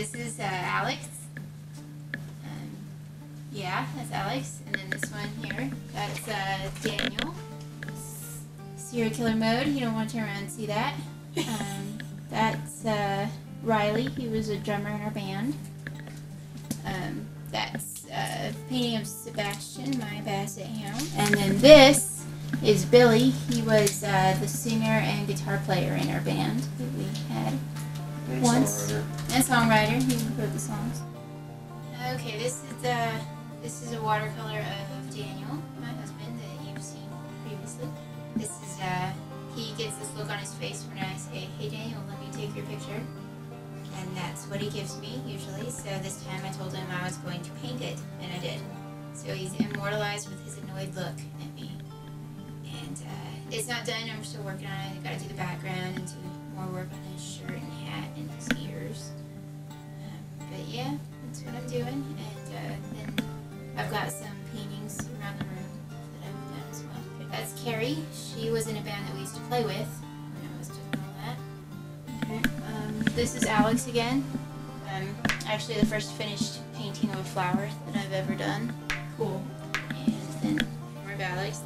this is Alex. Yeah, that's Alex. And then this one here, that's Daniel. Serial killer mode. You don't want to turn around and see that. That's Riley. He was a drummer in our band. That's a painting of Sebastian, my basset hound. And then this is Billy. He was the singer and guitar player in our band that we had once. And songwriter. He wrote the songs. Okay, this is a watercolor of Daniel, my husband, that you've seen previously. This is he gets this look on his face when I say, "Hey Daniel, let me take your picture." And that's what he gives me, usually. So this time I told him I was going to paint it, and I did. So he's immortalized with his annoyed look at me. And it's not done, I'm still working on it. I've got to do the background and do more work on his shirt and hat and his ears. But yeah, that's what I'm doing. And then I've got some paintings around the room that I've done as well. That's Carrie. She was in a band that we used to play with when I was doing all that. This is Alex again. Actually the first finished painting of a flower that I've ever done. Cool. And then more of Alex.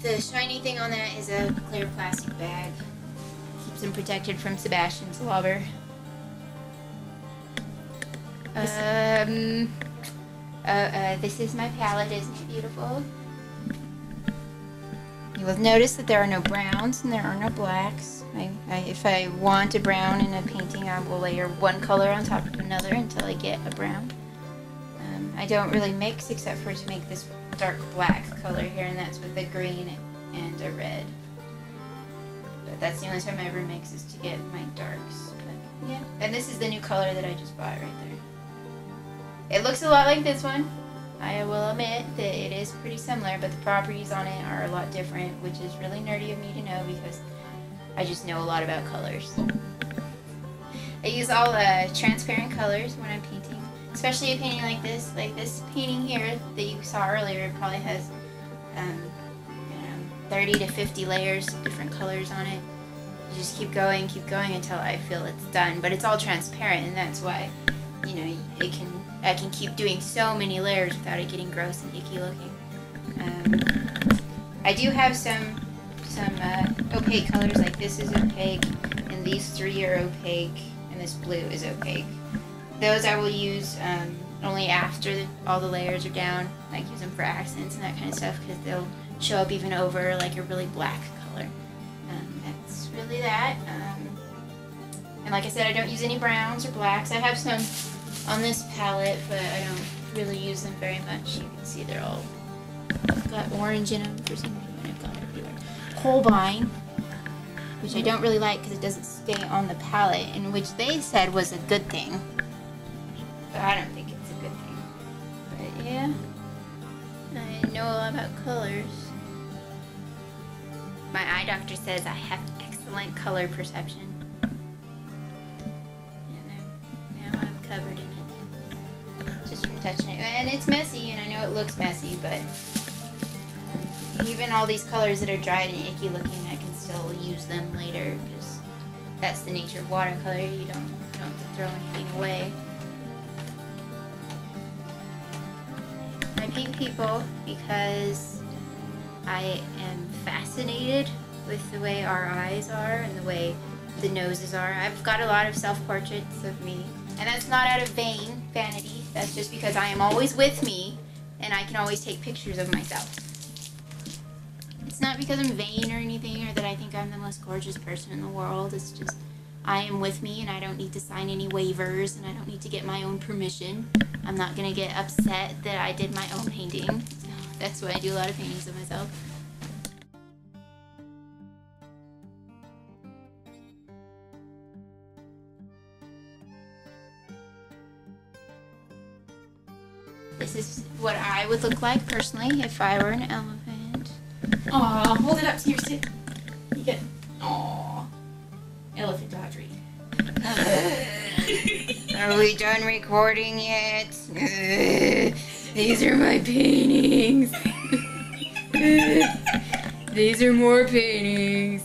The shiny thing on that is a clear plastic bag. Keeps him protected from Sebastian's slobber. This is my palette. Isn't it beautiful? You will notice that there are no browns and there are no blacks. If I want a brown in a painting, I will layer one color on top of another until I get a brown. I don't really mix except for to make this dark black color here, and that's with a green and a red. But that's the only time I ever mix, is to get my darks. But yeah, and this is the new color that I just bought right there. It looks a lot like this one. I will admit that it is pretty similar, but the properties on it are a lot different, which is really nerdy of me to know because I just know a lot about colors. I use all transparent colors when I'm painting, especially a painting like this. Like this painting here that you saw earlier, it probably has 30 to 50 layers of different colors on it. You just keep going until I feel it's done. But it's all transparent, and that's why, you know, I can keep doing so many layers without it getting gross and icky looking. I do have some opaque colors, like this is opaque, and these three are opaque, and this blue is opaque. Those I will use only after all the layers are down, like use them for accents and that kind of stuff, because they'll show up even over like a really black color. That's really that. And like I said, I don't use any browns or blacks. I have some on this palette, but I don't really use them very much. You can see they're all got orange in them for some reason. I've got everywhere. Holbein, which I don't really like because it doesn't stay on the palette, and which they said was a good thing. But I don't think it's a good thing. But yeah, I know a lot about colors. My eye doctor says I have excellent color perception. And now I'm covered in it. Just from touching it. And it's messy, and I know it looks messy, but even all these colors that are dried and icky looking, I can still use them later, because that's the nature of watercolor. You don't have to throw anything away. I paint people because I am fascinated with the way our eyes are and the way the noses are. I've got a lot of self-portraits of me, and that's not out of vanity. That's just because I am always with me, and I can always take pictures of myself. It's not because I'm vain or anything, or that I think I'm the most gorgeous person in the world. It's just I am with me, and I don't need to sign any waivers, and I don't need to get my own permission. I'm not going to get upset that I did my own painting. So that's why I do a lot of paintings of myself. This is what I would look like personally if I were an elephant. Aw, hold it up to your sit. You get. Aw. Elephant Audrey. Are we done recording yet? These are my paintings. These are more paintings.